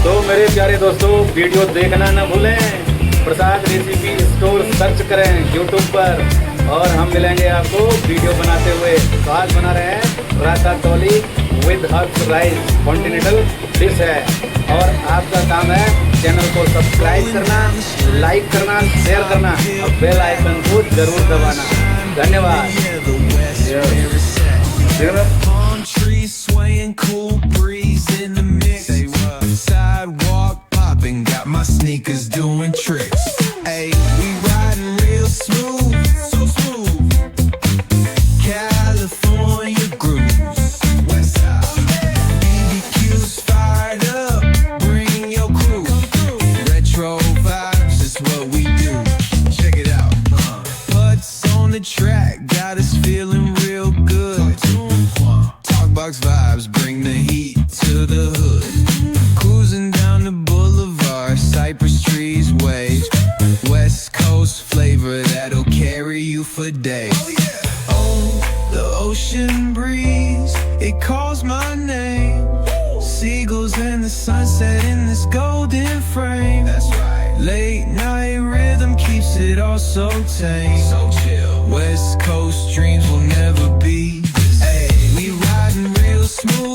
तो मेरे प्यारे दोस्तों, वीडियो देखना न भूलें। प्रसाद रेसिपी स्टोर सर्च करें यूट्यूब पर और हम मिलेंगे आपको वीडियो बनाते हुए। तो आज बना रहे हैं ratatouille with herbs rice. Continental dish है और आपका काम है चैनल को सब्सक्राइब करना, लाइक करना, शेयर करना और बेल आइकन को जरूर दबाना। धन्यवाद। Trees swaying, cool breeze in the mix. Sidewalk popping, got my sneakers doing tricks. Hey, we riding real smooth, so smooth. California grooves, West Side. BBQ's fired up, bring your crew. Retro vibes is what we do. Check it out. Butts on the track, got us feeling real good. Box vibes bring the heat to the hood. Cruising down the boulevard, cypress trees wave. West Coast flavor that'll carry you for days. Oh, the ocean breeze, it calls my name. Seagulls and the sunset in this golden frame. That's right. Late night rhythm keeps it all so tame. So chill. West Coast dreams will never be. Hey, we riding real smooth.